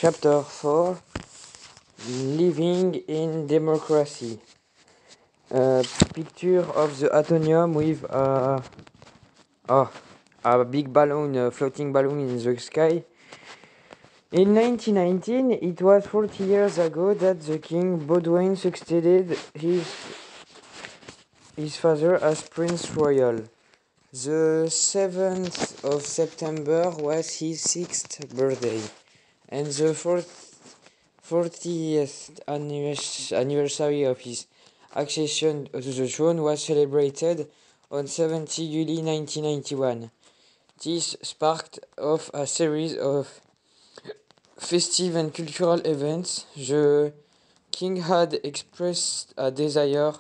Chapter 4 Living in Democracy. Picture of the Atonium with a big balloon, a floating balloon in the sky. In 1919, it was 40 years ago that the King Baudouin succeeded his father as Prince Royal. The 7th of September was his 6th birthday, and the 40th anniversary of his accession to the throne was celebrated on 17 July 1991. This sparked off a series of festive and cultural events. The king had expressed a desire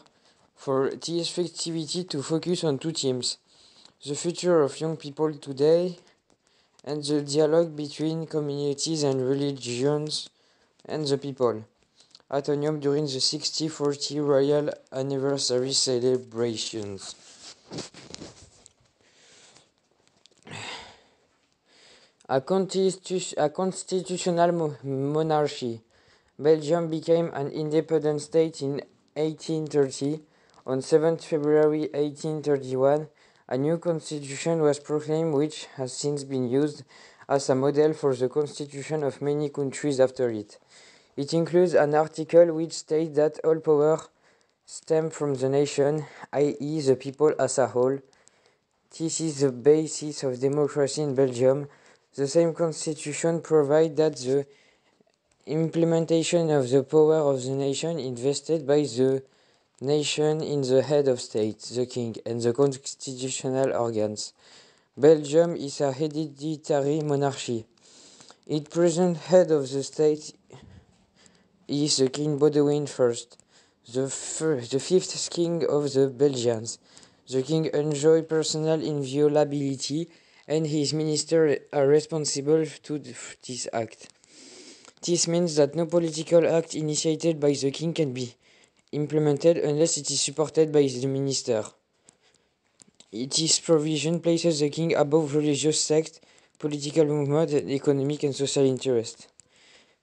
for this festivity to focus on two themes: the future of young people today and the dialogue between communities and religions and the people. Atonium during the 60-40 Royal Anniversary celebrations. A constitutional monarchy. Belgium became an independent state in 1830. On 7th February 1831, a new constitution was proclaimed, which has since been used as a model for the constitution of many countries after it. It includes an article which states that all power stems from the nation, i.e. the people as a whole. This is the basis of democracy in Belgium. The same constitution provides that the implementation of the power of the nation is vested by the nation in the head of state, the king, and the constitutional organs. Belgium is a hereditary monarchy. Its present head of the state is the King Baudouin I, the fifth king of the Belgians. The king enjoys personal inviolability, and his ministers are responsible to this act. This means that no political act initiated by the king can be implemented unless it is supported by the minister. This provision places the king above religious sects, political movements, and economic and social interests.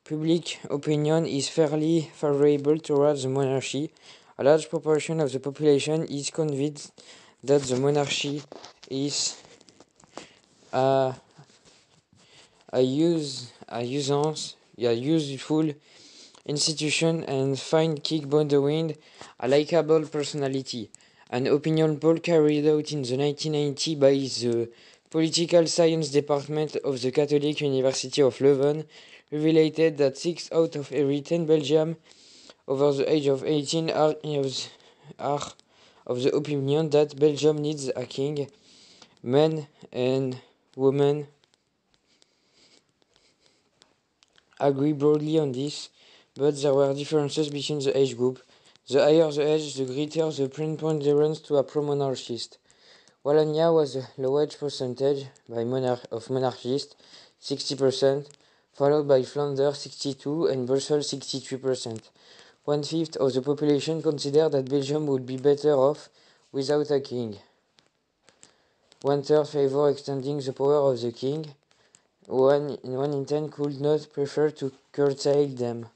Public opinion is fairly favorable towards the monarchy. A large proportion of the population is convinced that the monarchy is a useful institution and find King Baudouin a likable personality. An opinion poll carried out in the 1990 by the Political Science Department of the Catholic University of Leuven revealed that 6 out of every 10 Belgians over the age of 18 are of the opinion that Belgium needs a king. Men and women agree broadly on this, but there were differences between the age group. The higher the age, the greater the preponderance to a pro-monarchist. Wallonia was the lowest percentage of monarchists, 60%, followed by Flanders 62% and Brussels 63%. 1/5 of the population considered that Belgium would be better off without a king. 1/3 favor extending the power of the king. 1 in 10 could not prefer to curtail them.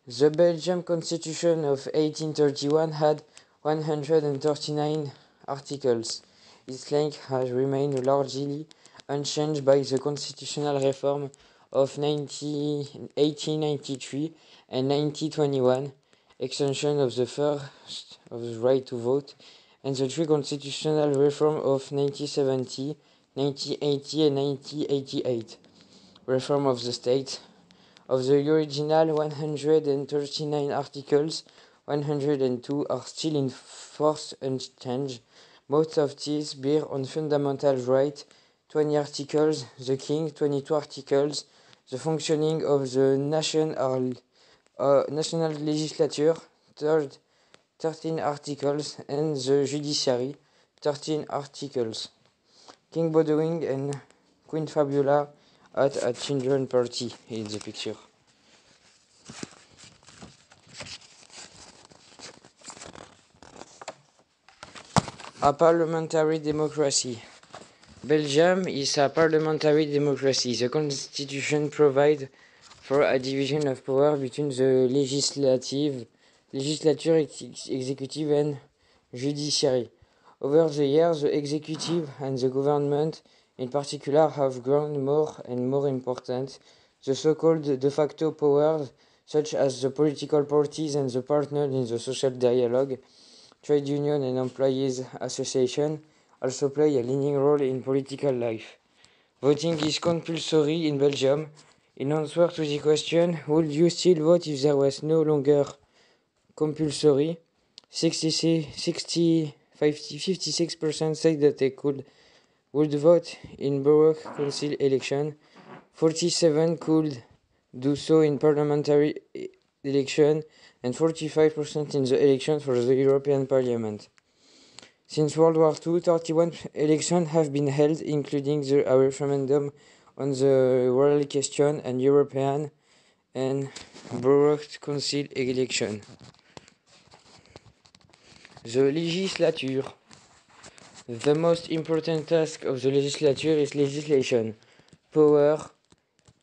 The Belgian Constitution of 1831 had 139 articles. Its length has remained largely unchanged by the constitutional reform of 1893 and 1921, extension of the first of the right to vote, and the three constitutional reform of 1970, 1980 and 1988, reform of the state. Of the original 139 articles, 102 are still in force unchanged. Most of these bear on fundamental rights: 20 articles, the king; 22 articles, the functioning of the national legislature; 13 articles, and the judiciary; 13 articles. King Baudouin and Queen Fabiola at a children party in the picture. A parliamentary democracy. Belgium is a parliamentary democracy. The constitution provides for a division of power between the legislature, executive, and judiciary. Over the years, the executive and the government in particular have grown more and more important. The so-called de facto powers, such as the political parties and the partners in the social dialogue, trade union and employees association, also play a leading role in political life. Voting is compulsory in Belgium. In answer to the question, would you still vote if there was no longer compulsory? 56% say that they would vote in borough council election. 47% could do so in parliamentary election, and 45% in the election for the European Parliament. Since World War II, 31 elections have been held, including a referendum on the royal question and European and borough council election. The legislature. The most important task of the legislature is legislation. Power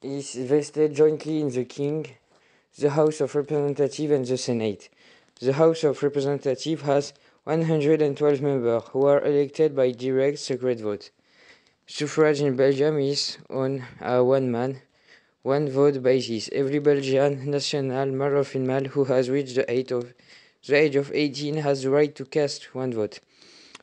is vested jointly in the King, the House of Representatives, and the Senate. The House of Representatives has 112 members who are elected by direct secret vote. Suffrage in Belgium is on a one-man, one-vote basis. Every Belgian national, male or female, who has reached the age of 18 has the right to cast one vote.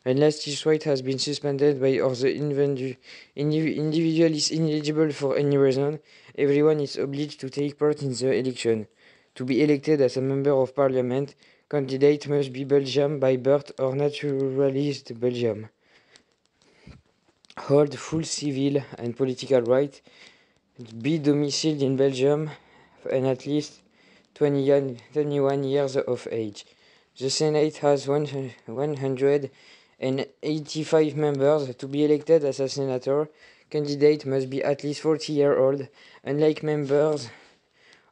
Unless this right has been suspended by or the individual is ineligible for any reason, everyone is obliged to take part in the election. To be elected as a member of parliament, candidate must be Belgian by birth or naturalized Belgium. Hold full civil and political rights, be domiciled in Belgium and at least 21 years of age. The Senate has 185 members. To be elected as a senator, candidate must be at least 40 years old. Unlike members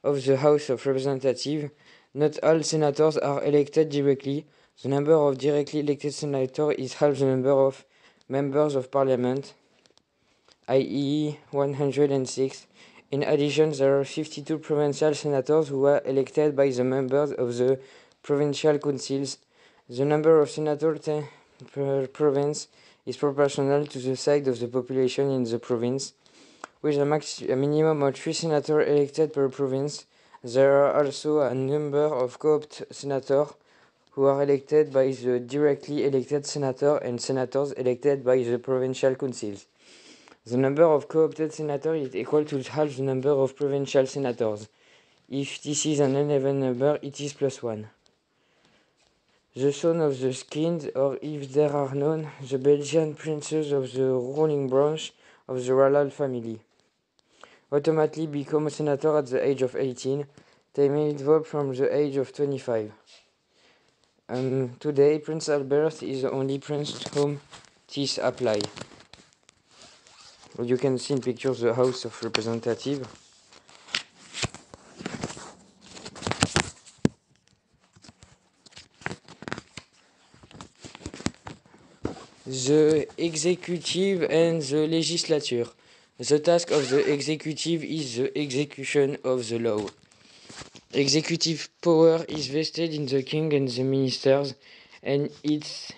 of the House of Representatives, not all senators are elected directly. The number of directly elected senators is half the number of members of parliament, i.e. 106. In addition, there are 52 provincial senators who are elected by the members of the provincial councils. The number of senators per province is proportional to the size of the population in the province. With a minimum of 3 senators elected per province, there are also a number of co-opted senators who are elected by the directly elected senator and senators elected by the provincial councils. The number of co-opted senators is equal to half the number of provincial senators. If this is an even number, it is +1. The son of the king, or if there are none, the Belgian princes of the ruling branch of the royal family, automatically become a senator at the age of 18. They may vote from the age of 25. Today, Prince Albert is the only prince to whom this applies. You can see in pictures the House of Representatives. The executive and the legislature. The task of the executive is the execution of the law. Executive power is vested in the king and the ministers, and it's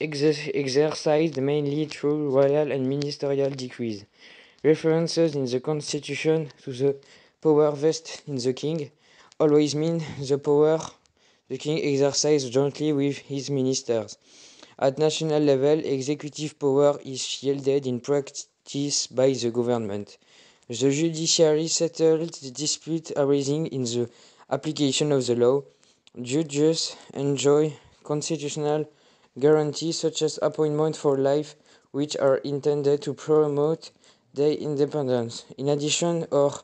exercised mainly through royal and ministerial decrees. References in the constitution to the power vested in the king always mean the power the king exercises jointly with his ministers. At national level, executive power is shielded in practice by the government. The judiciary settles the dispute arising in the application of the law. Judges enjoy constitutional guarantees such as appointment for life, which are intended to promote their independence. In addition to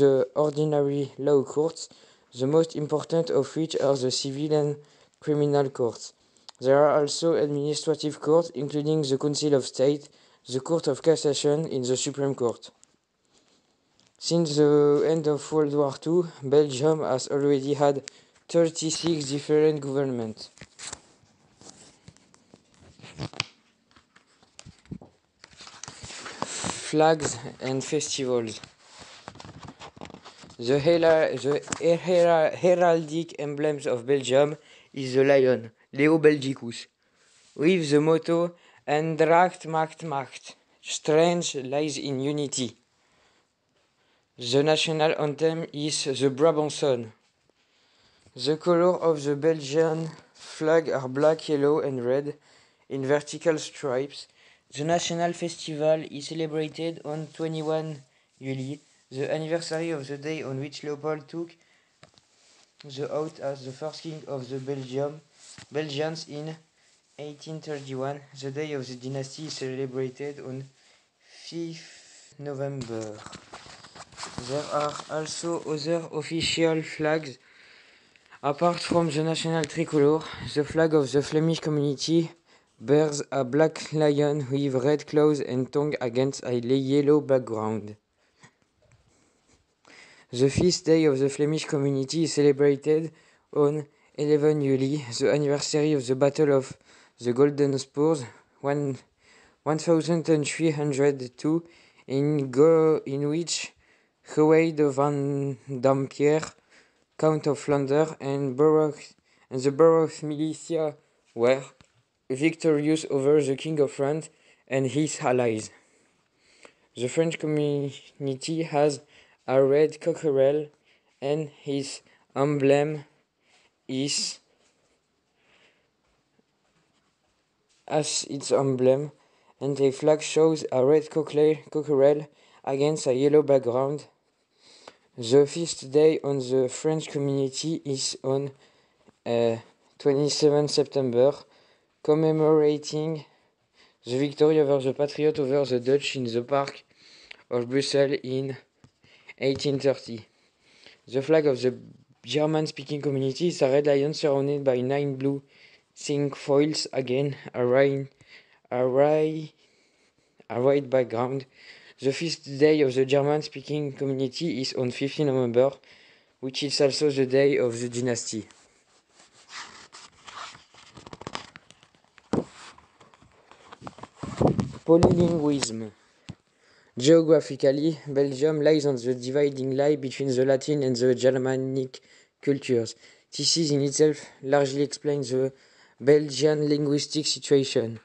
the ordinary law courts, the most important of which are the civil and criminal courts. There are also administrative courts, including the Council of State, the Court of Cassation, and the Supreme Court. Since the end of World War II, Belgium has already had 36 different governments. Flags and festivals. The heraldic emblems of Belgium is the lion, Leo Belgicus, with the motto Eendracht maakt macht, strength lies in unity. The national anthem is the Brabançon. The colors of the Belgian flag are black, yellow, and red in vertical stripes. The national festival is celebrated on 21 July, the anniversary of the day on which Leopold took the oath as the first king of the Belgians in 1831. The day of the dynasty is celebrated on 5th November. There are also other official flags. Apart from the national tricolor, the flag of the Flemish community bears a black lion with red claws and tongue against a yellow background. The feast day of the Flemish community is celebrated on 11 July, the anniversary of the Battle of the Golden Spurs, 1302, in which Gewaide van Dampierre, Count of Flanders, and the Baroque militia were victorious over the King of France and his allies. The French community has a red cockerel, and his emblem is as its emblem, and the flag shows a red cockerel against a yellow background. The feast day on the French community is on 27 September, commemorating the victory over the Patriots over the Dutch in the Park of Brussels in 1830. The flag of the German-speaking community is a red lion surrounded by 9 blue cinquefoils, again a white background. The feast day of the German-speaking community is on 15 November, which is also the day of the dynasty. Polylinguism. Geographically, Belgium lies on the dividing line between the Latin and the Germanic cultures. This is in itself largely explains the Belgian linguistic situation.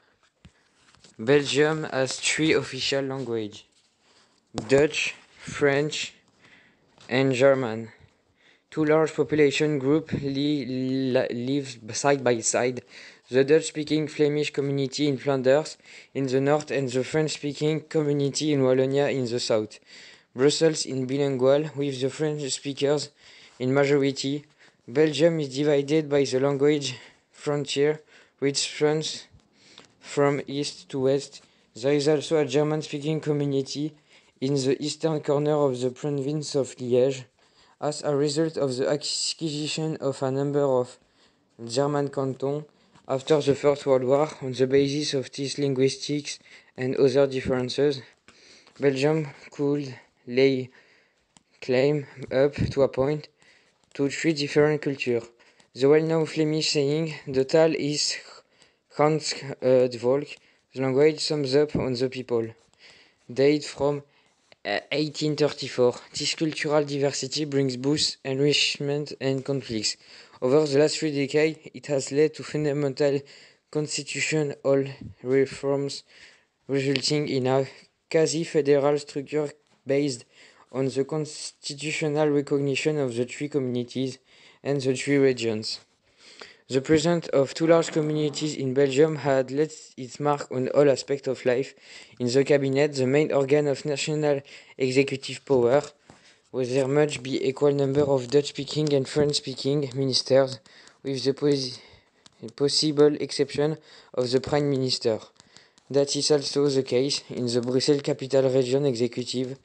Belgium has 3 official languages: Dutch, French, and German. 2 large population groups live side by side: the Dutch-speaking Flemish community in Flanders in the north and the French-speaking community in Wallonia in the south. Brussels is bilingual, with the French speakers in majority. Belgium is divided by the language frontier, which runs from east to west. There is also a German-speaking community in the eastern corner of the province of Liège. As a result of the acquisition of a number of German cantons after the First World War, on the basis of these linguistics and other differences, Belgium could lay claim, up to a point, to 3 different cultures. The well-known Flemish saying, "De taal is Hans het volk," the language sums up on the people, date from 1834. This cultural diversity brings both enrichment and conflicts. Over the last 3 decades, it has led to fundamental constitutional reforms, resulting in a quasi-federal structure based on the constitutional recognition of the 3 communities and the 3 regions. The presence of 2 large communities in Belgium had left its mark on all aspects of life. In the cabinet, the main organ of national executive power, where there must be equal number of Dutch-speaking and French-speaking ministers, with the possible exception of the Prime Minister. That is also the case in the Brussels Capital Region Executive,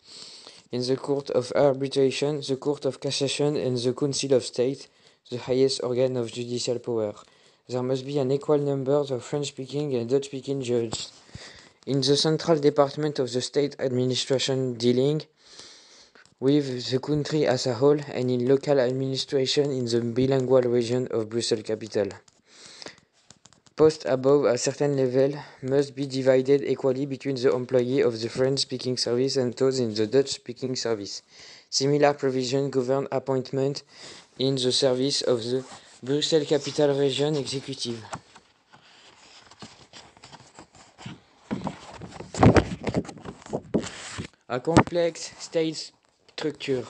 in the Court of Arbitration, the Court of Cassation, and the Council of State, the highest organ of judicial power. There must be an equal number of French-speaking and Dutch-speaking judges. In the central department of the state administration dealing with the country as a whole, and in local administration in the bilingual region of Brussels Capital. posts above a certain level must be divided equally between the employees of the French-speaking service and those in the Dutch-speaking service. Similar provisions govern appointment in the service of the Brussels Capital Region Executive. A complex state structure.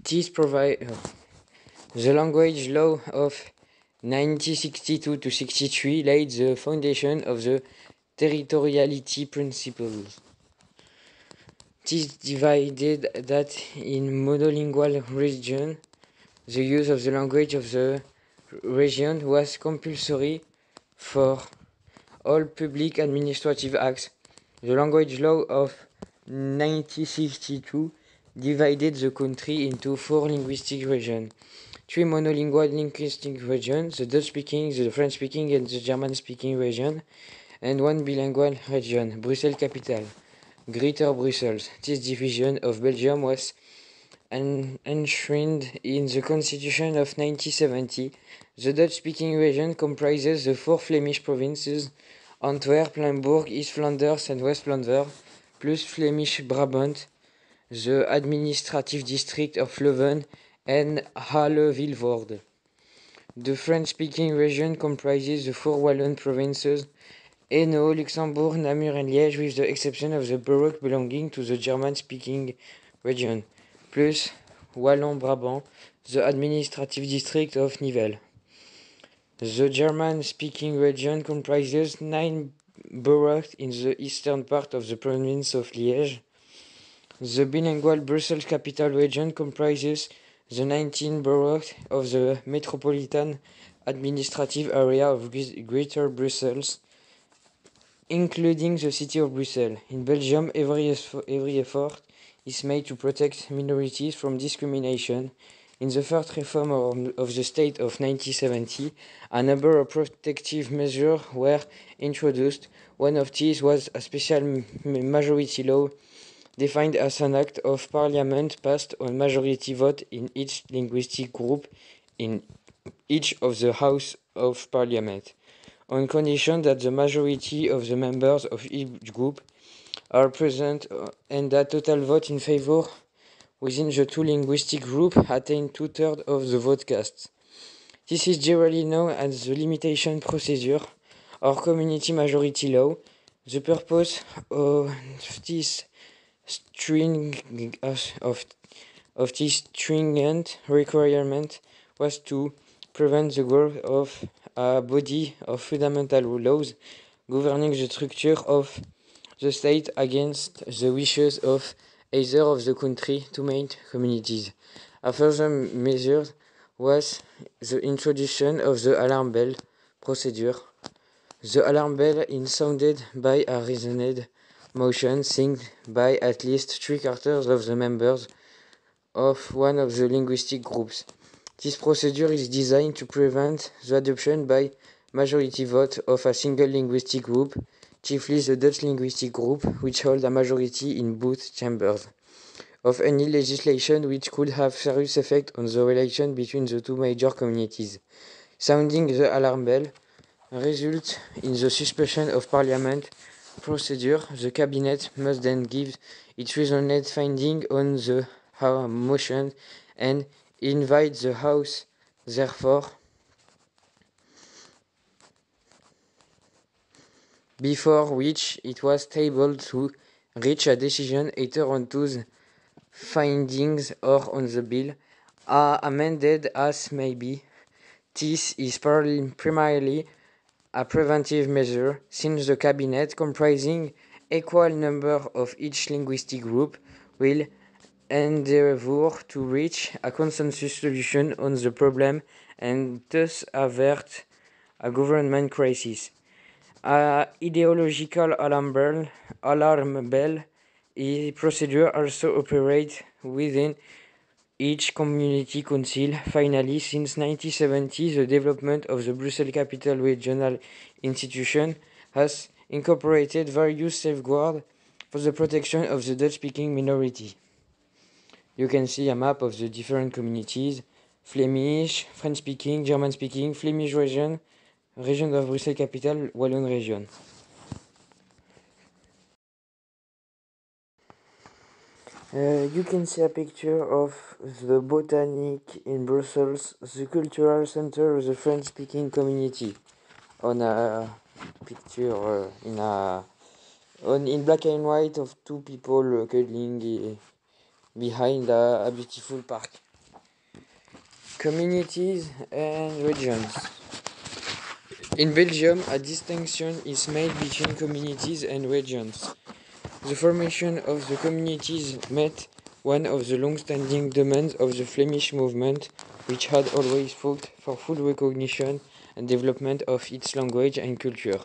This provides the language law of 1962 to 63 laid the foundation of the territoriality principles. This divided that in monolingual region, the use of the language of the region was compulsory for all public administrative acts. The language law of 1962 divided the country into 4 linguistic regions. 3 monolingual linguistic regions, the Dutch-speaking, the French-speaking, and the German-speaking region, and 1 bilingual region, Brussels Capital, Greater Brussels. This division of Belgium was enshrined in the Constitution of 1970. The Dutch-speaking region comprises the 4 Flemish provinces, Antwerp, Limburg, East Flanders, and West Flanders, plus Flemish Brabant, the administrative district of Leuven and Halle-Vilvoorde. The French-speaking region comprises the 4 Wallon provinces, Hainaut, Luxembourg, Namur, and Liège, with the exception of the borough belonging to the German-speaking region, plus Wallon-Brabant, the administrative district of Nivelles. The German-speaking region comprises 9 boroughs in the eastern part of the province of Liège. The bilingual Brussels Capital Region comprises the 19 boroughs of the metropolitan administrative area of Greater Brussels, including the city of Brussels. In Belgium, every effort is made to protect minorities from discrimination. In the first reform of the state of 1970, a number of protective measures were introduced. One of these was a special majority law, defined as an act of parliament passed on majority vote in each linguistic group in each of the House of Parliament, on condition that the majority of the members of each group are present and that total vote in favor within the 2 linguistic groups attain 2/3 of the vote cast. This is generally known as the limitation procedure or community majority law. The purpose of this stringent requirement was to prevent the growth of a body of fundamental laws governing the structure of the state against the wishes of either of the country's 2 main communities. A further measure was the introduction of the alarm bell procedure. The alarm bell is sounded by a reasoned motion signed by at least 3/4 of the members of one of the linguistic groups. This procedure is designed to prevent the adoption by majority vote of a single linguistic group, chiefly the Dutch linguistic group, which holds a majority in both chambers, of any legislation which could have serious effect on the relation between the 2 major communities. Sounding the alarm bell results in the suspension of parliament procedure. The cabinet must then give its reasoned finding on the motion and invite the House, therefore, before which it was tabled, to reach a decision either on those findings or on the bill, amended as may be. This is primarily a preventive measure, since the cabinet, comprising equal number of each linguistic group, will endeavor to reach a consensus solution on the problem and thus avert a government crisis. Ideological alarm bell procedure also operates within each community council. Finally, since 1970, the development of the Brussels Capital Regional Institution has incorporated various safeguards for the protection of the Dutch-speaking minority. You can see a map of the different communities. Flemish, French-speaking, German-speaking, Flemish region, region of Brussels capital, Walloon region. You can see a picture of the Botanic in Brussels, the cultural center of the French-speaking community. On a picture in black and white of two people cuddling behind a beautiful park. Communities and regions. In Belgium, a distinction is made between communities and regions. The formation of the communities met one of the long-standing demands of the Flemish movement, which had always fought for full recognition and development of its language and culture.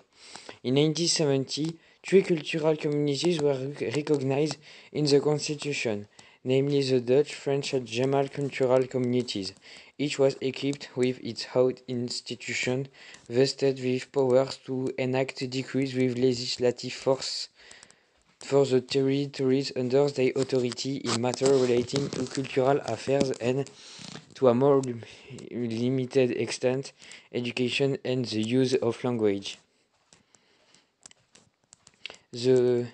In 1970, three cultural communities were recognized in the constitution, namely the Dutch, French and German cultural communities. Each was equipped with its own institution, vested with powers to enact decrees with legislative force for the territories under their authority in matters relating to cultural affairs and, to a more limited extent, education and the use of language. The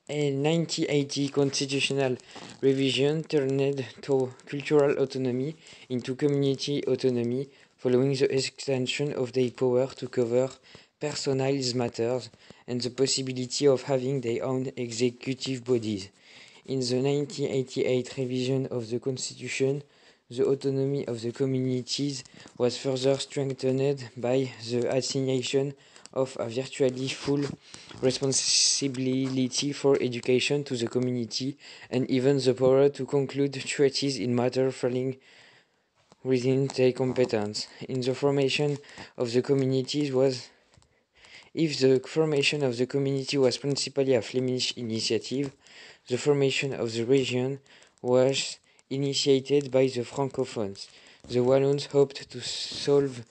1980 constitutional revision turned to cultural autonomy into community autonomy following the extension of their power to cover personalized matters and the possibility of having their own executive bodies. In the 1988 revision of the Constitution, the autonomy of the communities was further strengthened by the assignation of a virtually full responsibility for education to the community and even the power to conclude treaties in matters falling within their competence. If the formation of the community was principally a Flemish initiative, the formation of the region was initiated by the Francophones. The Wallons hoped to solve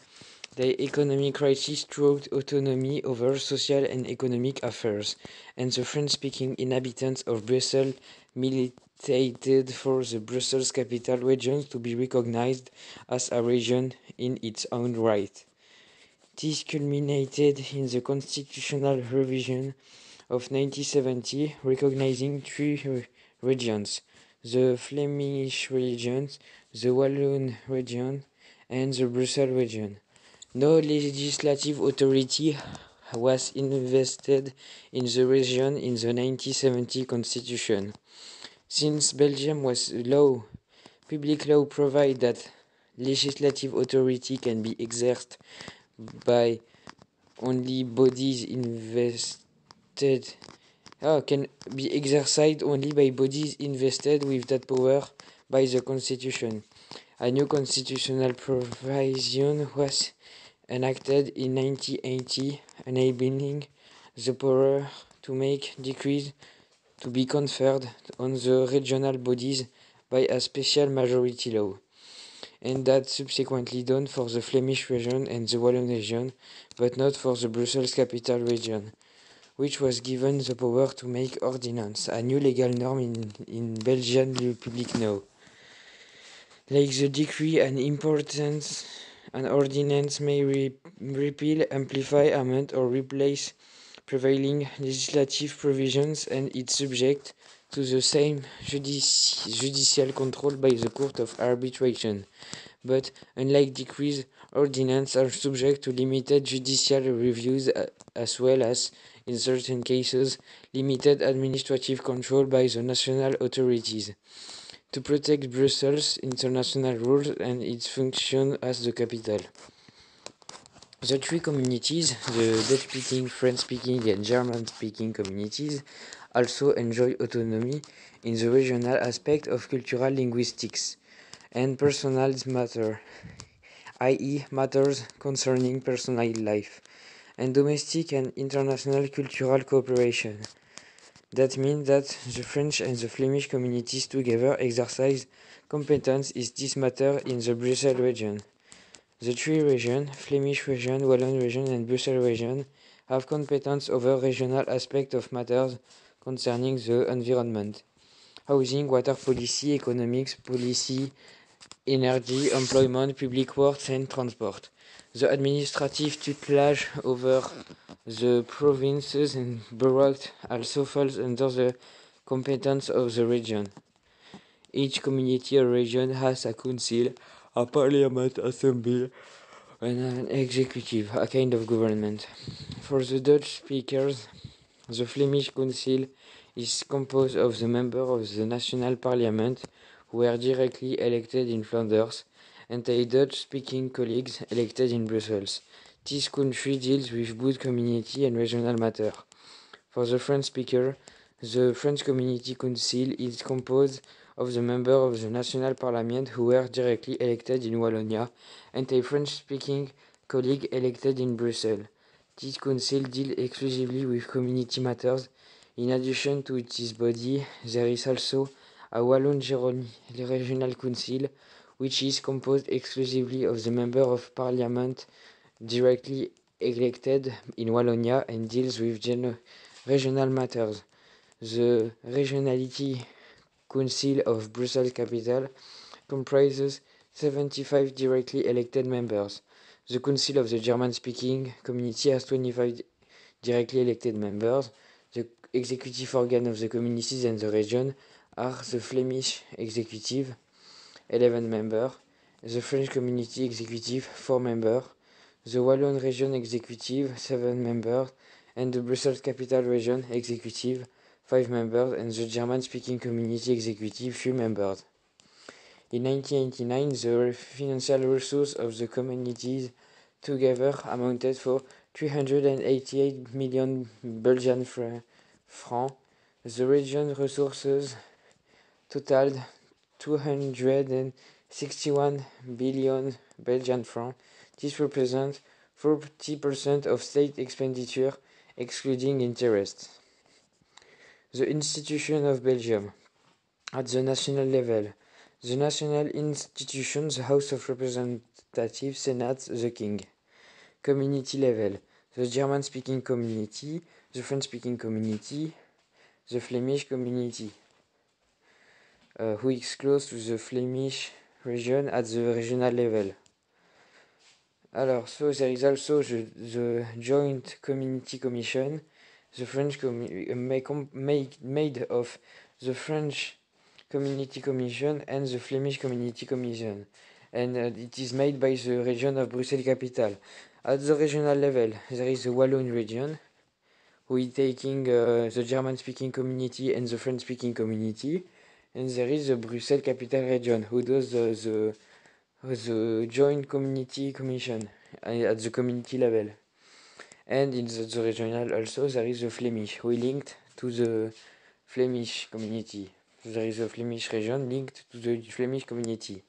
the economic crisis through autonomy over social and economic affairs, and the French-speaking inhabitants of Brussels militated for the Brussels capital region to be recognized as a region in its own right. This culminated in the constitutional revision of 1970, recognizing three regions: the Flemish region, the Walloon region, and the Brussels region. No legislative authority was invested in the region in the 1970 constitution. Since Belgium was public law provides that legislative authority can be exercised by only bodies invested with that power by the Constitution. A new constitutional provision was enacted in 1980, enabling the power to make decrees to be conferred on the regional bodies by a special majority law, and that subsequently done for the Flemish region and the Walloon region, but not for the Brussels capital region, which was given the power to make ordinance, a new legal norm in Belgian public law. Like the decree, an ordinance may repeal, amplify, amend, or replace prevailing legislative provisions, and it's subject to the same judicial control by the Court of Arbitration. But, unlike decrees, ordinances are subject to limited judicial reviews as well as, in certain cases, limited administrative control by the national authorities. To protect Brussels' international rules and its function as the capital. The three communities, the Dutch-speaking, French-speaking and German-speaking communities, also enjoy autonomy in the regional aspect of cultural linguistics and personal matter, i.e. matters concerning personal life, and domestic and international cultural cooperation. That means that the French and the Flemish communities together exercise competence in this matter in the Brussels region. The three regions, Flemish region, Walloon region and Brussels region, have competence over regional aspects of matters concerning the environment, housing, water policy, economics policy, energy, employment, public works and transport. The administrative tutelage over the provinces and boroughs also falls under the competence of the region. Each community or region has a council, a parliament assembly, and an executive, a kind of government. For the Dutch speakers, the Flemish Council is composed of the members of the national parliament who were directly elected in Flanders and their Dutch-speaking colleagues elected in Brussels. This country deals with both community and regional matters. For the French speaker, the French Community Council is composed of the members of the national parliament who were directly elected in Wallonia and a French-speaking colleague elected in Brussels. This council deals exclusively with community matters. In addition to this body, there is also a Wallon-Gironde Regional Council, which is composed exclusively of the members of parliament directly elected in Wallonia and deals with regional matters. The Regionality Council of Brussels Capital comprises 75 directly elected members. The Council of the German-speaking community has 25 directly elected members. The executive organ of the communities and the region are the Flemish Executive, 11 members, the French Community Executive, 4 members, the Wallon Region Executive, 7 members, and the Brussels Capital Region Executive, 5 members, and the German-speaking Community Executive, 3 members. In 1989, the financial resources of the communities together amounted for 388 million Belgian francs. The region resources totaled 261 billion Belgian francs. This represents 40% of state expenditure, excluding interest. The institution of Belgium. At the national level, the national institutions, the House of Representatives, Senate, the King. Community level, the German-speaking community, the French-speaking community, the Flemish community, who is close to the Flemish region at the regional level. So there is also the Joint Community Commission, the French made of the French Community Commission and the Flemish Community Commission, and it is made by the region of Brussels Capital. At the regional level, there is the Walloon region, who is taking the German-speaking community and the French-speaking community, and there is the Brussels Capital region, who does the Joint Community Commission at the community level. And in the regional also, there is the Flemish, who is linked to the Flemish community. There is a Flemish region linked to the Flemish community.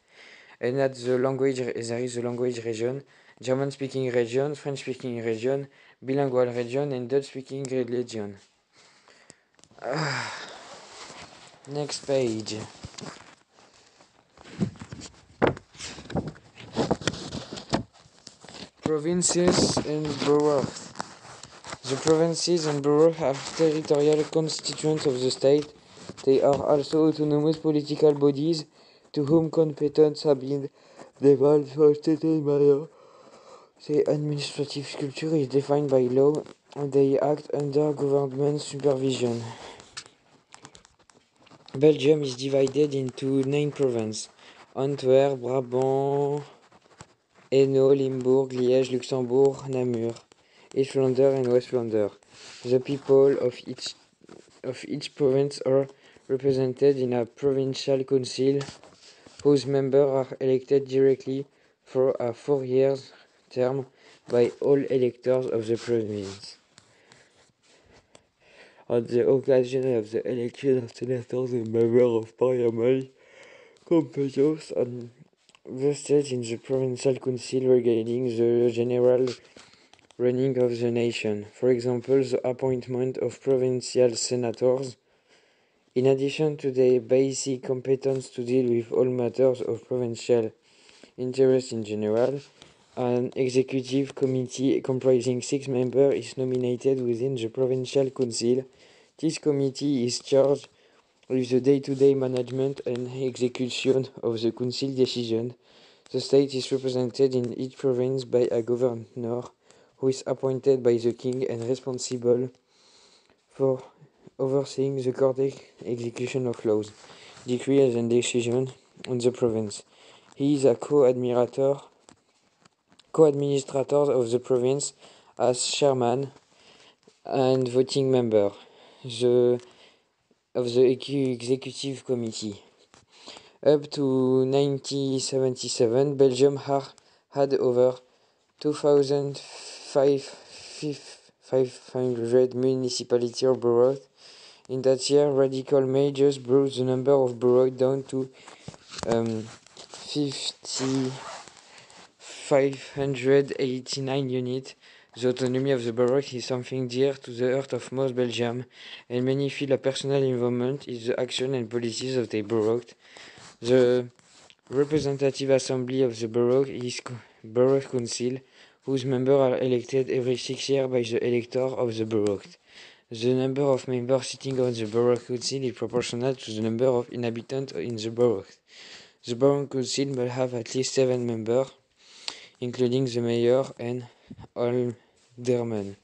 And at the language, there is the language region, German-speaking region, French-speaking region, bilingual region, and Dutch-speaking region. Next page. Provinces and boroughs. The provinces and boroughs are territorial constituents of the state. They are also autonomous political bodies to whom competence have been devolved for stated manner. The administrative structure is defined by law and they act under government supervision. Belgium is divided into 9 provinces: Antwerp, Brabant, Hainaut, Limbourg, Liège, Luxembourg, Namur, East Flanders and West Flanders. The people of each province are represented in a provincial council whose members are elected directly for a 4-year term by all electors of the province. On the occasion of the election of senators and members of parliament, competence and vested in the provincial council regarding the general running of the nation. For example, the appointment of provincial senators. In addition to their basic competence to deal with all matters of provincial interest in general, an executive committee comprising 6 members is nominated within the provincial council. This committee is charged with the day-to-day management and execution of the council decision. The state is represented in each province by a governor who is appointed by the king and responsible for overseeing the correct execution of laws, decrees and decisions on the province. He is a co-administrator of the province as chairman and voting member of the executive committee. Up to 1977, Belgium had over 2,500 municipalities or boroughs. In that year, radical measures brought the number of boroughs down to 589 units. The autonomy of the borough is something dear to the heart of most Belgians, and many feel a personal involvement in the action and policies of their borough. The representative assembly of the borough is Borough Council, whose members are elected every 6 years by the electors of the borough. The number of members sitting on the Borough Council is proportional to the number of inhabitants in the borough. The Borough Council must have at least 7 members, including the mayor and aldermen.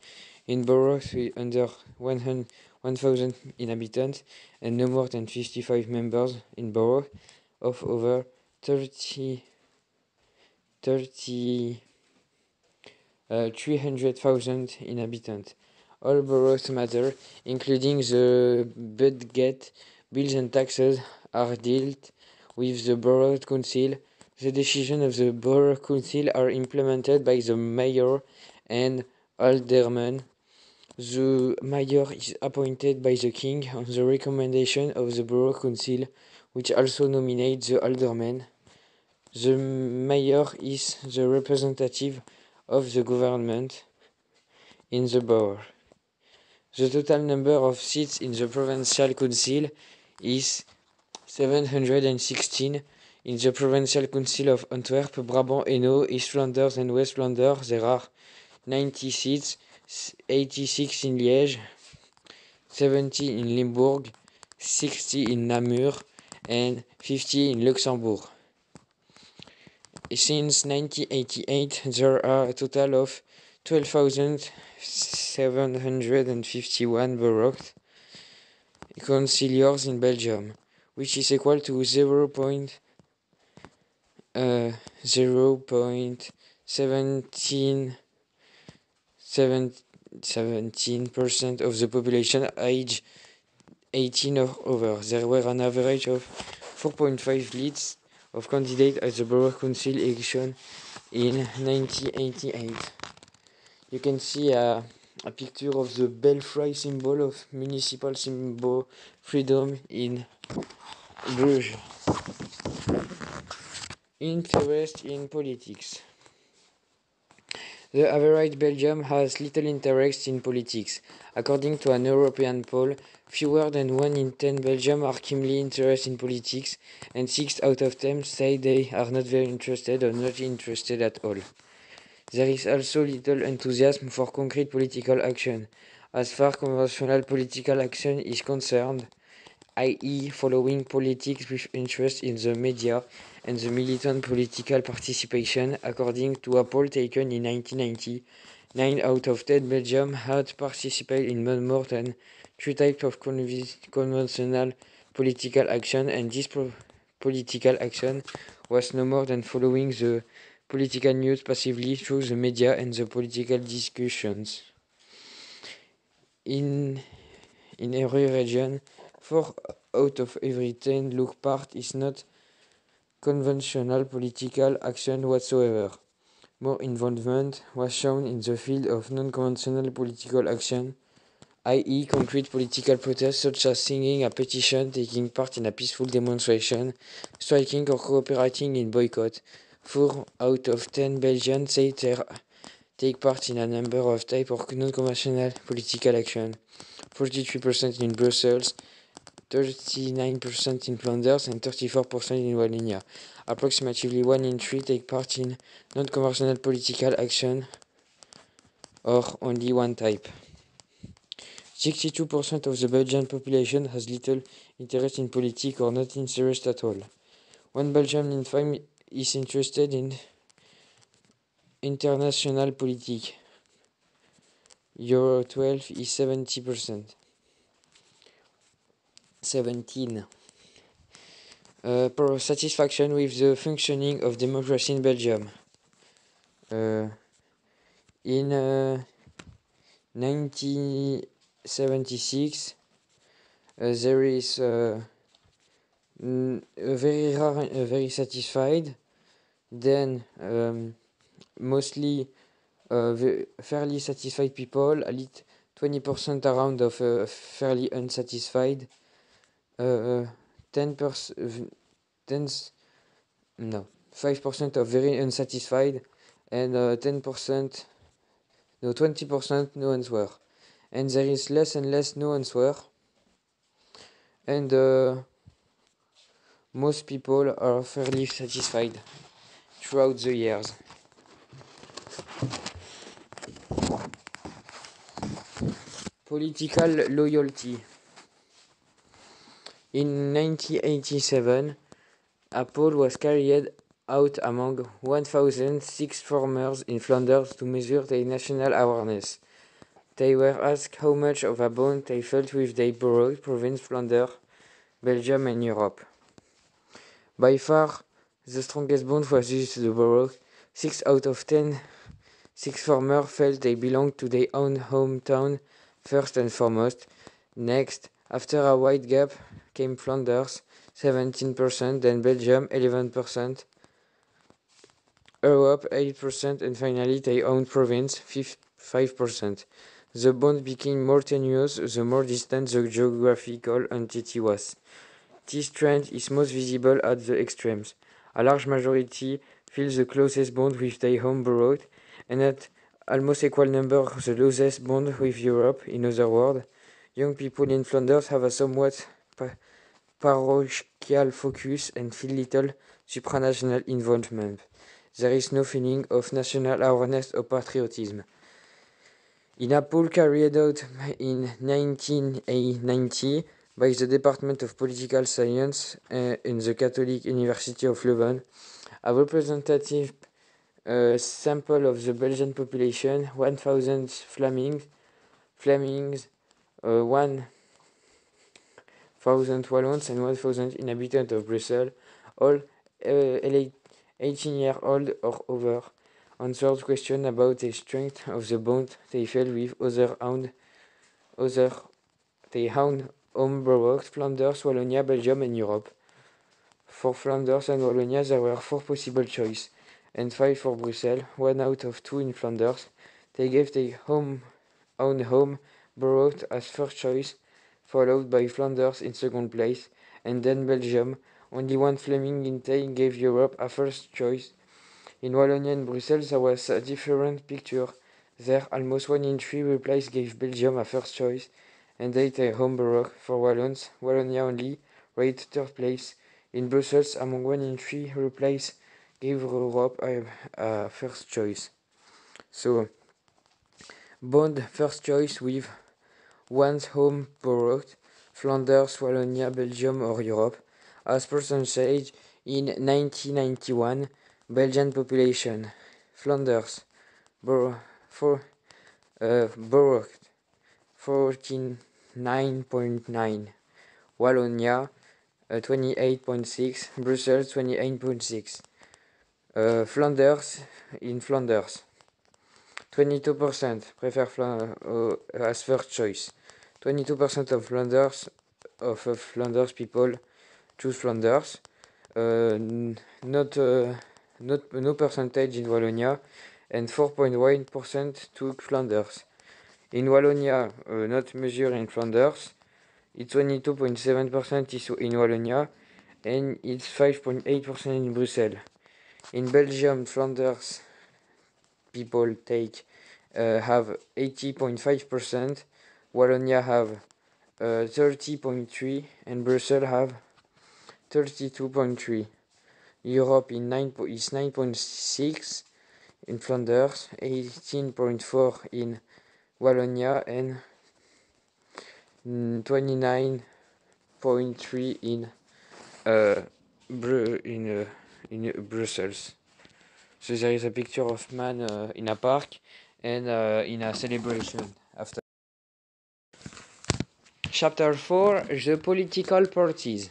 In boroughs with under 1,000 inhabitants and no more than 55 members in boroughs of over 300,000 inhabitants. All boroughs matter, including the budget, bills and taxes, are dealt with the Borough Council. The decisions of the Borough Council are implemented by the mayor and aldermen. The mayor is appointed by the king on the recommendation of the Borough Council, which also nominates the aldermen. The mayor is the representative of the government in the borough. The total number of seats in the provincial council is 716. In the provincial council of Antwerp, Brabant, Hainaut, East Flanders and West Flanders, there are 90 seats, 86 in Liège, 70 in Limbourg, 60 in Namur, and 50 in Luxembourg. Since 1988, there are a total of 12,751 borough councillors in Belgium, which is equal to 0.17% of the population age 18 or over. There were an average of 4.5 leads of candidates at the Borough Council election in 1988. You can see a picture of the belfry symbol of municipal symbol freedom in Bruges. Interest in politics. The average Belgium has little interest in politics. According to an European poll, fewer than 1 in 10 Belgians are keenly interested in politics, and 6 out of 10 say they are not very interested or not interested at all. There is also little enthusiasm for concrete political action. As far conventional political action is concerned, i.e. following politics with interest in the media and the militant political participation, according to a poll taken in 1990, 9 out of 10 Belgians had participated in no more than 3 types of conventional political action, and this political action was no more than following the political news passively through the media and the political discussions. In every region, 4 out of every 10 look part is not conventional political action whatsoever. More involvement was shown in the field of non-conventional political action, i.e. concrete political protests such as signing a petition, taking part in a peaceful demonstration, striking or cooperating in boycott. 4 out of 10 Belgians say they take part in a number of types of non-conventional political action. 43% in Brussels, 39% in Flanders, and 34% in Wallonia. Approximately 1 in 3 take part in non-conventional political action or only one type. 62% of the Belgian population has little interest in politics or not interest at all. One Belgian in five is interested in international politics. Euro 12 is 70%. 17. Satisfaction with the functioning of democracy in Belgium. In 1976, there is very rare, very satisfied. Then mostly fairly satisfied people, at least 20% around of fairly unsatisfied, 5% of very unsatisfied, and 10%, no, 20% no answer. And there is less and less no answer, and most people are fairly satisfied throughout the years. Political loyalty. In 1987, a poll was carried out among 1,006 farmers in Flanders to measure their national awareness. They were asked how much of a bond they felt with their borough, province, Flanders, Belgium, and Europe. By far, the strongest bond was with the borough. 6 out of 10 farmers felt they belonged to their own hometown first and foremost. Next, after a wide gap, came Flanders, 17%, then Belgium, 11%, Europe, 8%, and finally their own province, 5%. The bond became more tenuous the more distant the geographical entity was. This trend is most visible at the extremes. A large majority feel the closest bond with their home borough, and at almost equal number the closest bond with Europe. In other words, young people in Flanders have a somewhat parochial focus and feel little supranational involvement. There is no feeling of national awareness or patriotism. In a poll carried out in 1990 by the Department of Political Science in the Catholic University of Leuven, a representative sample of the Belgian population, 1,000 Flemings, 1,000 Wallons, and 1,000 inhabitants of Brussels, all 18-year-old or over, answered questions about the strength of the bond they felt with their own home boroughs, Flanders, Wallonia, Belgium, and Europe. For Flanders and Wallonia, there were 4 possible choices, and 5 for Brussels, 1 out of 2 in Flanders. They gave their own home borough as first choice, followed by Flanders in second place, and then Belgium. Only 1 Fleming in Tay gave Europe a first choice. In Wallonia and Brussels, there was a different picture. There, almost 1 in 3 replies gave Belgium a first choice, and they their home borough. For Wallons, Wallonia only rated third place. In Brussels, among 1 in 3 replies gave Europe a first choice. So, bond first choice with one's home borough, Flanders, Wallonia, Belgium, or Europe, as percentage in 1991. Belgian population: Flanders, borough 49.9, Wallonia 28.6, Brussels 28.6. Flanders, in Flanders, 22% prefer as first choice. 22% of Flanders people choose Flanders. No percentage in Wallonia, and 4.1% took Flanders. In Wallonia, not measured in Flanders, it's 22.7% is in Wallonia, and it's 5.8% in Brussels. In Belgium, Flanders people have 80.5%, Wallonia have 30.3%, and Brussels have 32.3%. Europe is 9.6 in Flanders, 18.4 in Wallonia, and 29.3 in Brussels. So there is a picture of man in a park and in a celebration after. Chapter 4: The Political Parties.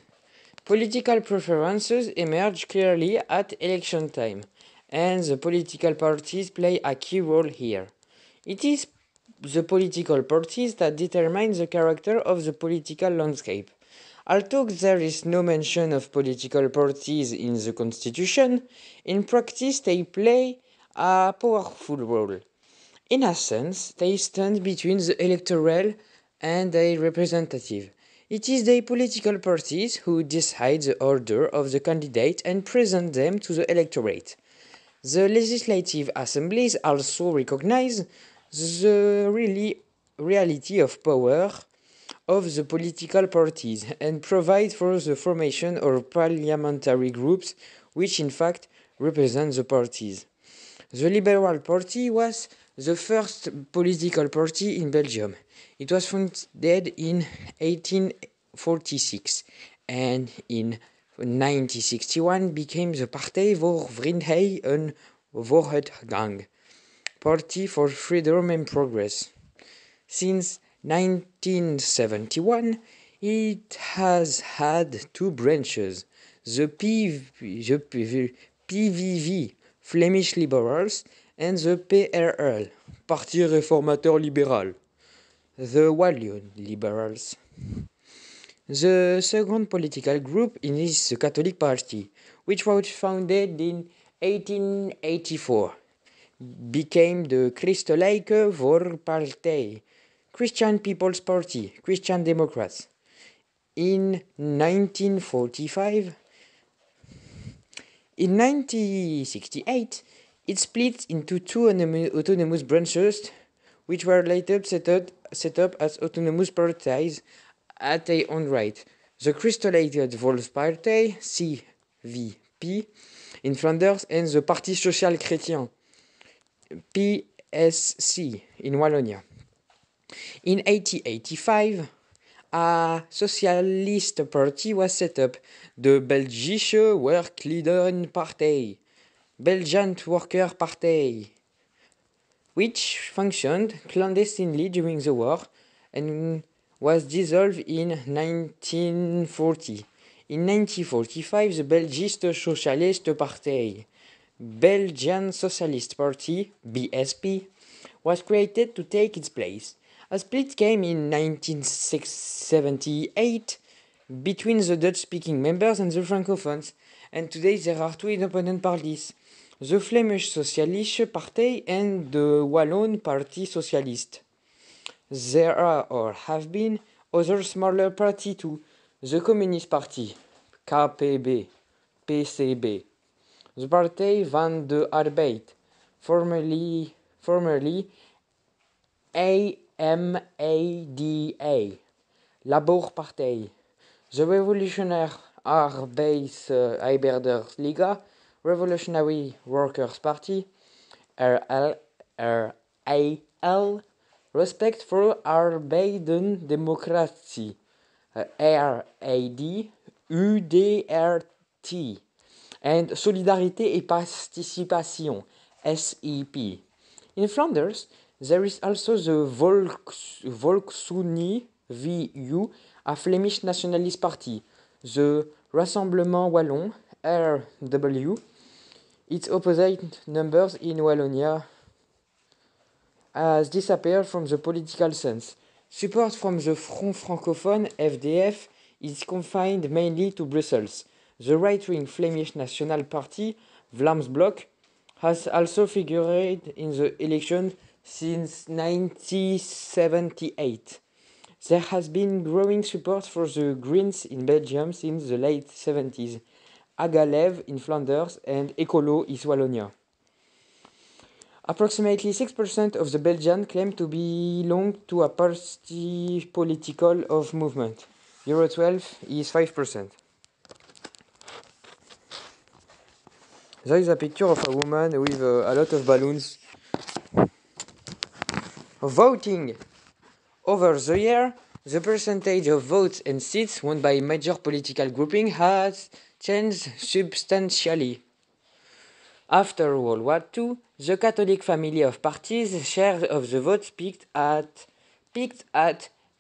Political preferences emerge clearly at election time, and the political parties play a key role here. It is the political parties that determine the character of the political landscape. Although there is no mention of political parties in the Constitution, in practice they play a powerful role. In a sense, they stand between the electoral and the representative. It is the political parties who decide the order of the candidates and present them to the electorate. The legislative assemblies also recognize the reality of power of the political parties and provide for the formation of parliamentary groups which in fact represent the parties. The Liberal Party was the first political party in Belgium. It was founded in 1846 and in 1961 became the Partij voor Vrijheid en Vooruitgang, Party for Freedom and Progress. Since 1971, it has had two branches, the PVV, Flemish Liberals, and the PRL, Parti Réformateur Libéral, the Walloon Liberals. The second political group is the Catholic Party, which was founded in 1884, became the Christelijke Voorpartij, Christian People's Party, Christian Democrats. In 1945, in 1968, it split into two autonomous branches, which were later set up as autonomous parties at their own right. The Christelijke Volkspartij, CVP, in Flanders, and the Parti Social Chrétien, PSC, in Wallonia. In 1885, a socialist party was set up, the Belgische Werklieden-Partij, Belgian Worker Party, which functioned clandestinely during the war and was dissolved in 1940. In 1945, the Belgische Socialiste Partij, Belgian Socialist Party, BSP, was created to take its place. A split came in 1978 between the Dutch-speaking members and the Francophones, and today there are two independent parties, the Flemish Socialistische Partij and the Wallon Parti Socialiste. There are or have been other smaller parties too, the Communist Party, KPB, PCB, the Partij van de Arbeid, formerly AMADA, Labourpartij, the Revolutionaire Arbeidersliga, Revolutionary Workers' Party, RAL, Respect for Arbeidendemocratie, RAD, UDRT, and Solidarité et Participation, SEP. In Flanders, there is also the Volksunie, VU, a Flemish nationalist party, the Rassemblement Wallon, RW. Its opposite numbers in Wallonia has disappeared from the political sense. Support from the Front Francophone, FDF, is confined mainly to Brussels. The right-wing Flemish National Party, Vlaams Blok, has also figured in the election since 1978. There has been growing support for the Greens in Belgium since the late 70s, Agalev in Flanders, and Ecolo in Wallonia. Approximately 6% of the Belgians claim to belong to a party political of movement. Euro 12 is 5%. There is a picture of a woman with a lot of balloons. Voting. Over the year, The percentage of votes and seats won by major political grouping has changed substantially. After World War II, the Catholic family of parties' share of the votes peaked at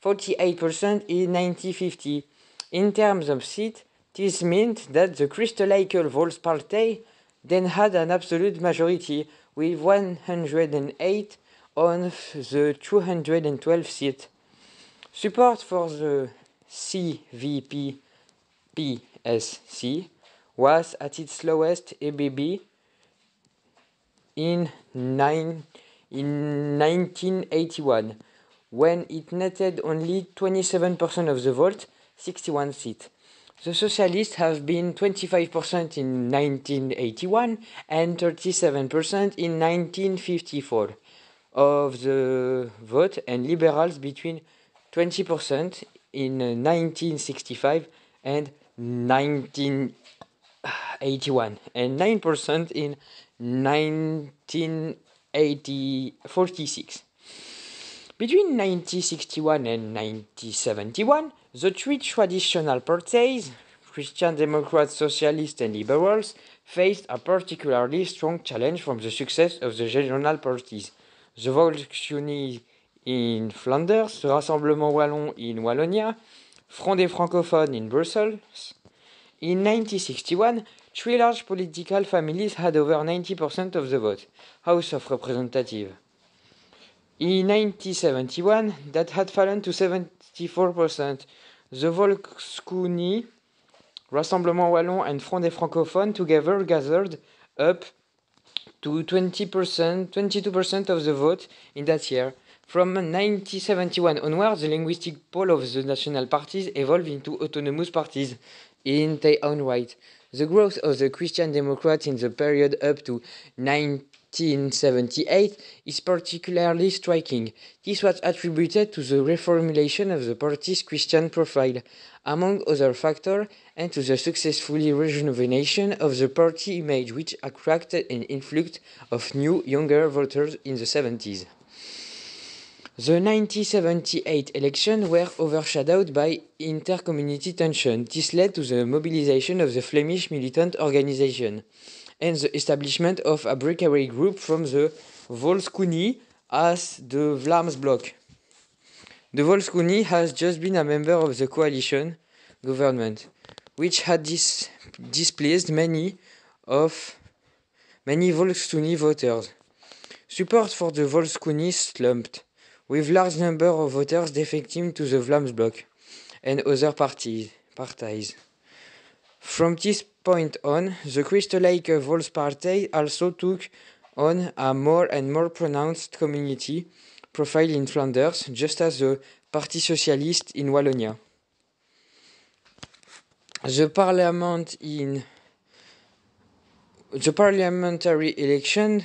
48% in 1950. In terms of seats, this meant that the Christelijke Volkspartij then had an absolute majority, with 108 on the 212 seats. Support for the CVP-PSC was at its lowest EBB in 1981, when it netted only 27% of the vote, 61 seats. The Socialists have been 25% in 1981 and 37% in 1954 of the vote, and Liberals between 20% in 1965 and 1981 and 9% in 1946. Between 1961 and 1971, the three traditional parties, Christian Democrats, Socialists, and Liberals, faced a particularly strong challenge from the success of the regional parties. The Volksunie in Flanders, the Rassemblement Wallon in Wallonia, Front des Francophones in Brussels. In 1961, three large political families had over 90% of the vote, House of Representatives. In 1971, that had fallen to 74%. The Volksunie, Rassemblement Wallon, and Front des Francophones together gathered up to 22% of the vote in that year. From 1971 onwards, the linguistic pole of the national parties evolved into autonomous parties in their own right. The growth of the Christian Democrats in the period up to 1978 is particularly striking. This was attributed to the reformulation of the party's Christian profile, among other factors, and to the successful rejuvenation of the party image, which attracted an influx of new, younger voters in the 70s. The 1978 elections were overshadowed by inter-community tension. This led to the mobilization of the Flemish militant organization and the establishment of a breakaway group from the Volksunie as the Vlaams-Blok. The Volksunie has just been a member of the coalition government, which had displeased many Volksunie voters. Support for the Volksunie slumped, with large number of voters defecting to the Vlaams-Blok and other parties. From this point on, the Christelijke Volkspartij also took on a more and more pronounced community profile in Flanders, just as the Parti Socialiste in Wallonia. The parliamentary election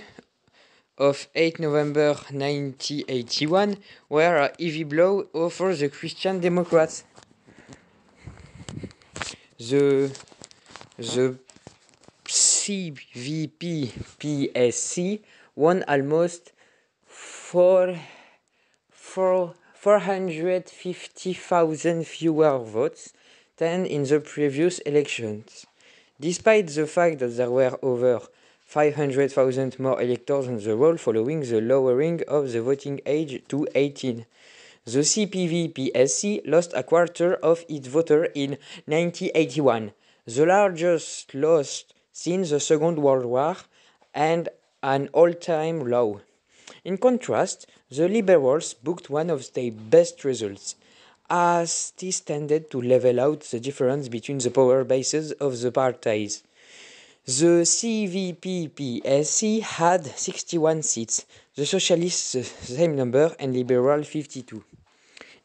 of 8 November 1981 were a heavy blow for the Christian Democrats. The CVP-PSC won almost 450,000 fewer votes than in the previous elections, despite the fact that there were over 500,000 more electors on the roll following the lowering of the voting age to 18. The CPV-PSC lost a quarter of its voters in 1981, the largest loss since the Second World War and an all-time low. In contrast, the Liberals booked one of their best results, as this tended to level out the difference between the power bases of the parties. The CVP-PSC had 61 seats, the Socialists the same number, and Liberal 52.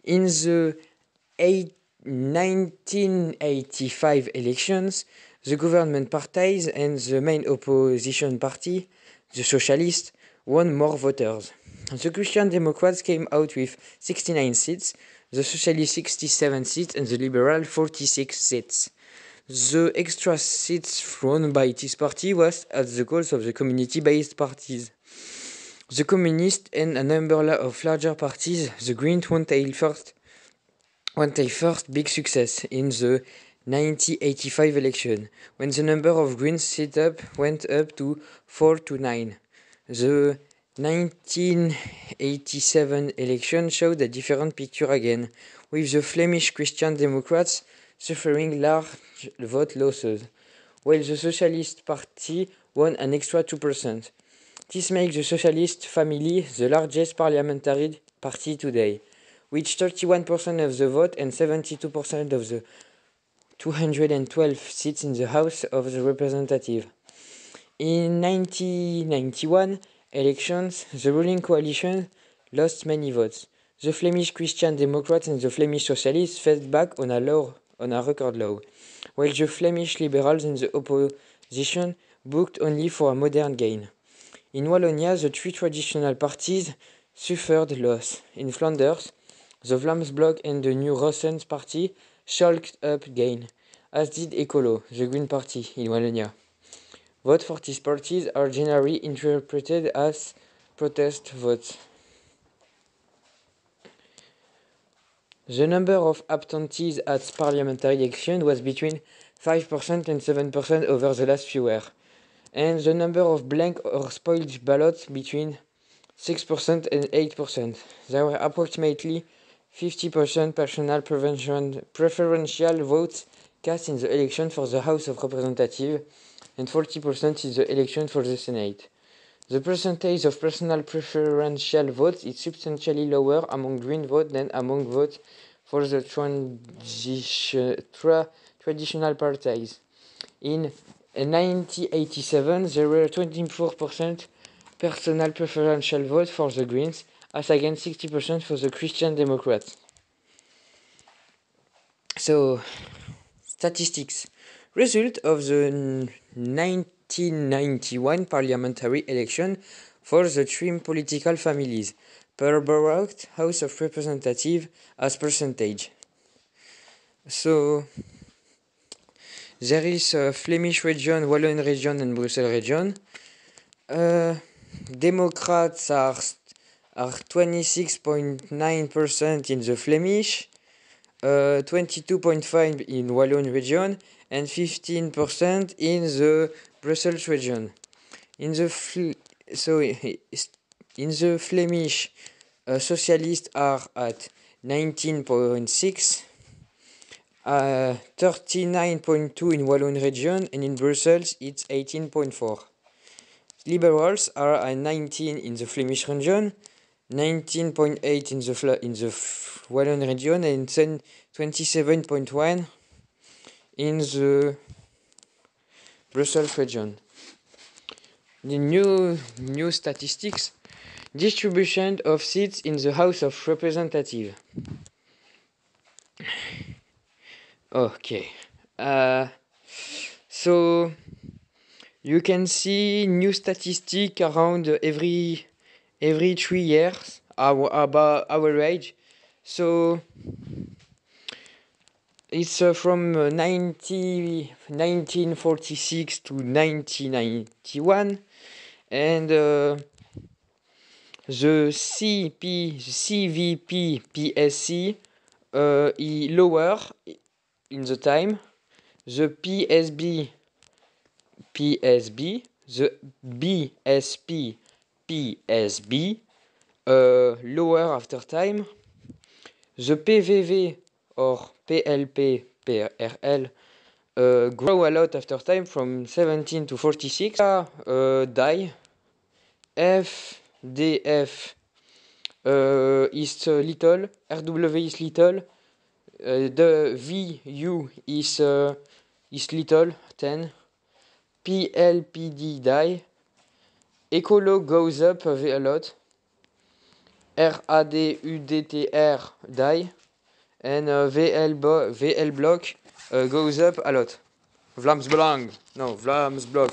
In the 1985 elections, the government parties and the main opposition party, the Socialists, won more voters. The Christian Democrats came out with 69 seats, the Socialists 67 seats, and the Liberal 46 seats. The extra seats thrown by this party was at the cost of the community-based parties. The Communists and a number of larger parties, the Greens, won their first won their first big success in the 1985 election, when the number of Greens sit-up went up to 4 to 9. The 1987 election showed a different picture again, with the Flemish Christian Democrats suffering large vote losses, while the Socialist Party won an extra 2%. This makes the Socialist family the largest parliamentary party today, with 31% of the vote and 72% of the 212 seats in the House of the Representatives. In 1991 elections, the ruling coalition lost many votes. The Flemish Christian Democrats and the Flemish Socialists fell back on a record low, while the Flemish Liberals and the opposition booked only for a modern gain. In Wallonia, the three traditional parties suffered loss. In Flanders, the Vlaams Blok and the New Rossens Party shulked up gain, as did Ecolo, the Green Party, in Wallonia. Votes for these parties are generally interpreted as protest votes. The number of absentees at parliamentary elections was between 5% and 7% over the last few years, and the number of blank or spoiled ballots between 6% and 8%. There were approximately 50% personal preferential votes cast in the election for the House of Representatives and 40% in the election for the Senate. The percentage of personal preferential votes is substantially lower among Green votes than among votes for the traditional parties. In 1987, there were 24% personal preferential votes for the Greens, as against 60% for the Christian Democrats. So, statistics. Result of the 1991 parliamentary election for the three political families per borough House of Representatives as percentage. So, there is a Flemish region, Wallon region, and Brussels region. Democrats are 26.9% in the Flemish, 22.5% in Wallon region, and 15% in the Brussels region. In the Flemish, socialists are at 19.6%, 39.2% in Wallon region, and in Brussels it's 18.4%. Liberals are at 19% in the Flemish region, 19.8% in the Wallon region, and 27.1% in the Brussels region. The new statistics: distribution of seats in the House of Representatives. Okay, so you can see new statistic around every 3 years, about average. So it's from 1946 to 1991, and the CVP PSC is lower in the time. The PSB, the BSP, PSB, lower after time. The PVV or PLP, PRL, grow a lot after time from 17 to 46. Die. FDF is little. RW is little. The VU is little, 10. PLPD die. Ecolo goes up a lot. RADUDTR die. And VL block goes up a lot. Vlaams Belang. No, Vlaams Blok.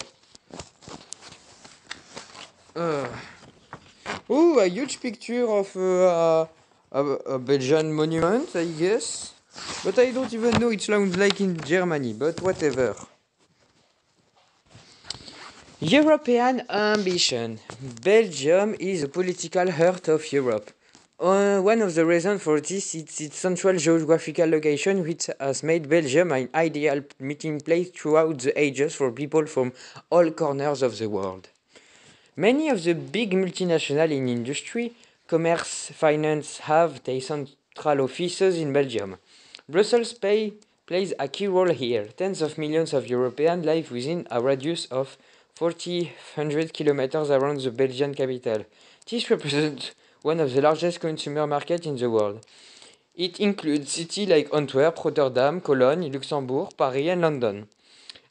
A huge picture of a Belgian monument, I guess. But I don't even know it sounds like in Germany, but whatever. European ambition. Belgium is the political heart of Europe. One of the reasons for this is its central geographical location, which has made Belgium an ideal meeting place throughout the ages for people from all corners of the world. Many of the big multinationals in industry, commerce, finance have their central offices in Belgium. Brussels plays a key role here. Tens of millions of Europeans live within a radius of 400 kilometers around the Belgian capital. This represents one of the largest consumer markets in the world. It includes cities like Antwerp, Rotterdam, Cologne, Luxembourg, Paris, and London,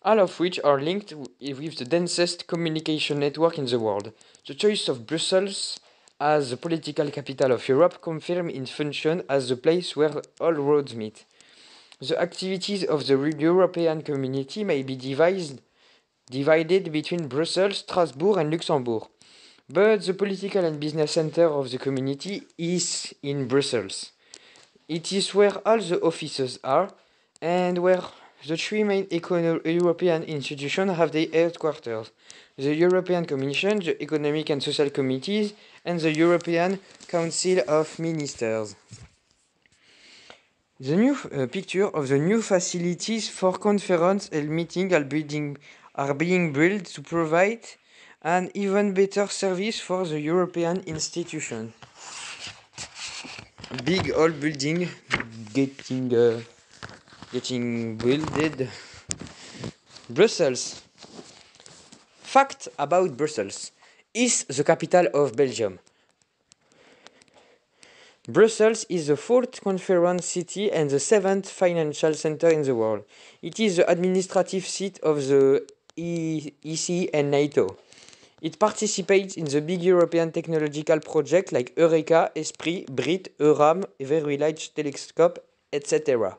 all of which are linked with the densest communication network in the world. The choice of Brussels as the political capital of Europe confirms its function as the place where all roads meet. The activities of the European community may be divided between Brussels, Strasbourg, and Luxembourg. But the political and business center of the community is in Brussels. It is where all the offices are and where the three main European institutions have their headquarters: the European Commission, the Economic and Social Committees, and the European Council of Ministers. The new picture of the new facilities for conference and meeting are being built to provide an even better service for the European institution. Big old building getting built. Brussels. Fact about Brussels. Is the capital of Belgium. Brussels is the fourth conference city and the seventh financial center in the world. It is the administrative seat of the EC and NATO. It participates in the big European technological projects like Eureka, Esprit, BRIT, EURAM, Very Large Telescope, etc.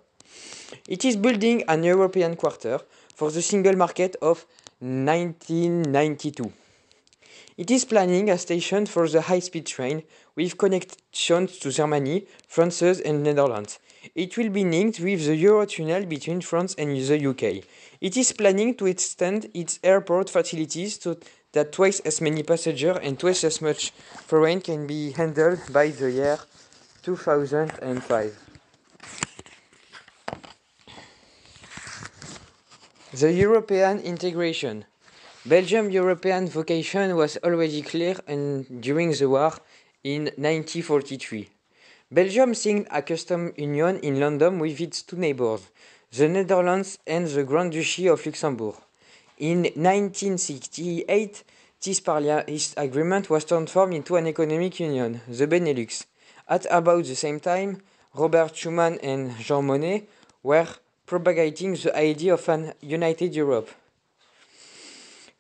It is building an European quarter for the single market of 1992. It is planning a station for the high-speed train with connections to Germany, France, and Netherlands. It will be linked with the Eurotunnel between France and the UK. It is planning to extend its airport facilities so that twice as many passengers and twice as much foreign can be handled by the year 2005. The European integration. Belgium's European vocation was already clear during the war in 1943. Belgium signed a customs union in London with its two neighbors, the Netherlands and the Grand Duchy of Luxembourg. In 1968, this agreement was transformed into an economic union, the Benelux. At about the same time, Robert Schuman and Jean Monnet were propagating the idea of an united Europe.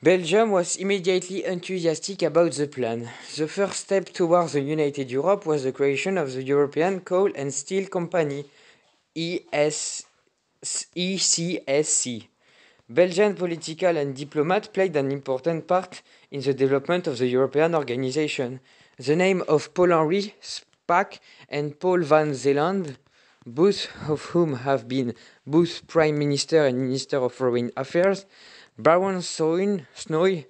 Belgium was immediately enthusiastic about the plan. The first step towards a united Europe was the creation of the European Coal and Steel Company, ECSC. Belgian political and diplomats played an important part in the development of the European organization. The name of Paul-Henri Spaak and Paul van Zeeland, both of whom have been both Prime Minister and Minister of Foreign Affairs, Baron Snoy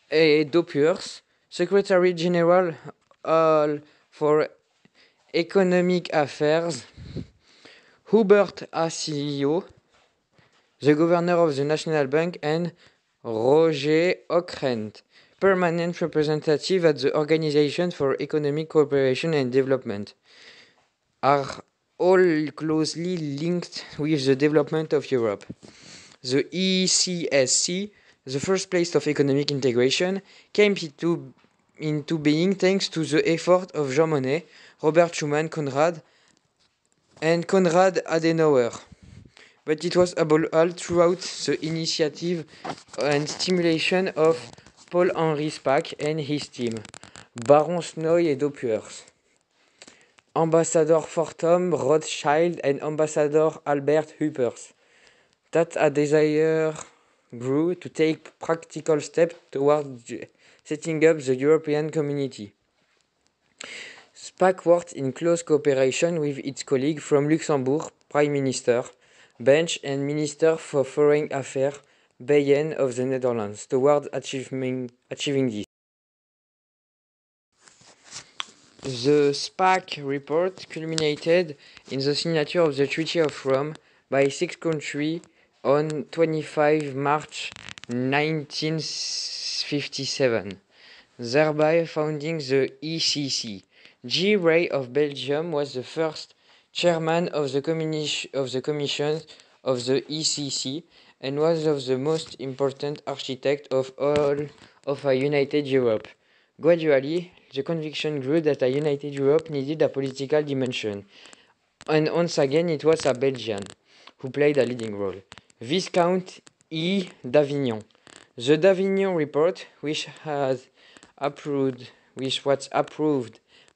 et Dopuers, Secretary General for Economic Affairs, Hubert Assilio, the Governor of the National Bank, and Roger Ockrent, Permanent Representative at the Organization for Economic Cooperation and Development, are all closely linked with the development of Europe. The ECSC, the first place of economic integration, came into being thanks to the effort of Jean Monnet, Robert Schuman, Konrad Adenauer. But it was above all throughout the initiative and stimulation of Paul-Henri Spaak and his team, Baron Snoy et Dopuers, Ambassador Fortum Rothschild, and Ambassador Albert Huppers, that a desire grew to take practical steps towards setting up the European community. Spaak worked in close cooperation with its colleague from Luxembourg, Prime Minister Bench, and Minister for Foreign Affairs Beyen of the Netherlands towards achieving this. The SPAC report culminated in the signature of the Treaty of Rome by 6 countries on 25 March 1957, thereby founding the ECC. G. Ray of Belgium was the first chairman of the commission of the ECC and was of the most important architect of all of a united Europe. Gradually, the conviction grew that a united Europe needed a political dimension, and once again it was a Belgian who played a leading role. Viscount E. d'Avignon. The d'Avignon report, which was approved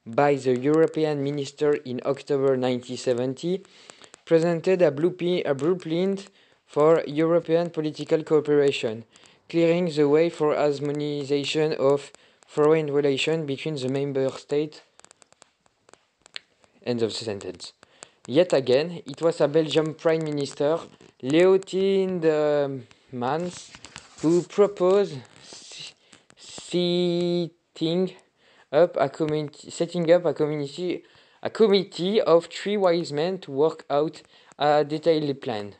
by the European Minister in October 1970, presented a blueprint for European political cooperation, clearing the way for harmonization of foreign relations between the member states. End of the sentence. Yet again, it was a Belgian Prime Minister, Leo Tindemans, who proposed setting up a committee of 3 wise men to work out a detailed plan.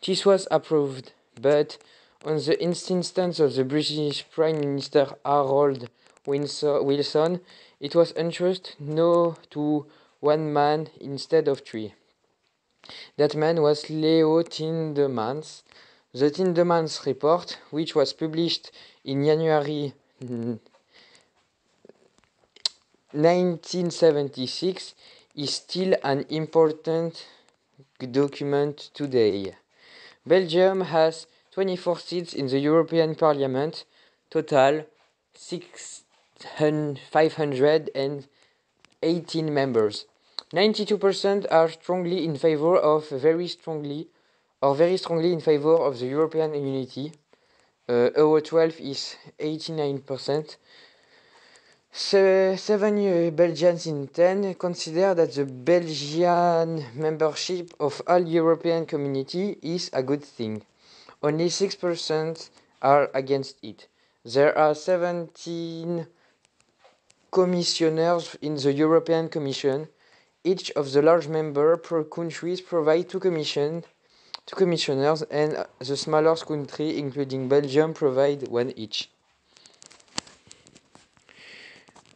This was approved, but on the instance of the British Prime Minister Harold Wilson, it was entrusted to 1 man instead of 3. That man was Leo Tindemans. The Tindemans report, which was published in January 1976, is still an important document today. Belgium has 24 seats in the European Parliament, total 518 members. 92% are strongly in favor of very strongly in favor of the European unity. Euro 12 is 89%. 7 Belgians in 10 consider that the Belgian membership of all European community is a good thing. Only 6% are against it. There are 17 commissioners in the European Commission. Each of the large member countries provide 2 commissioners, and the smaller country, including Belgium, provide 1 each.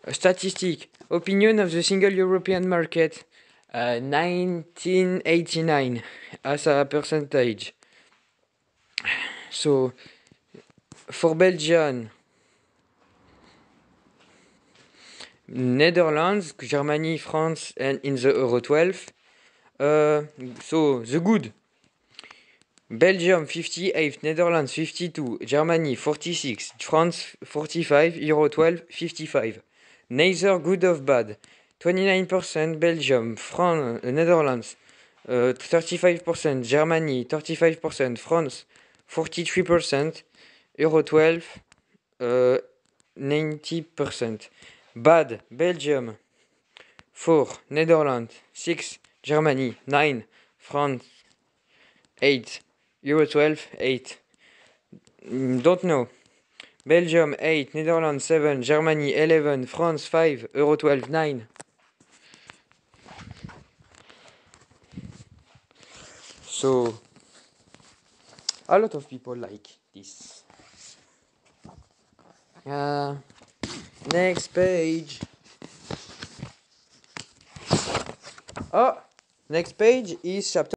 A statistic. Opinion of the single European market. 1989 as a percentage. So, for Belgium, Netherlands, Germany, France, and in the Euro 12. So, the good. Belgium 58, Netherlands 52, Germany 46, France 45, Euro 12 55. Neither good or bad. 29% Belgium, Netherlands 35%, Germany 35%, France 43%, Euro 12 90%. Bad, Belgium 4, Netherlands 6, Germany 9, France 8, Euro 12 8. Don't know. Belgium 8, Netherlands 7, Germany 11, France 5, Euro 12 9. So, a lot of people like this. Next page. Next page is chapter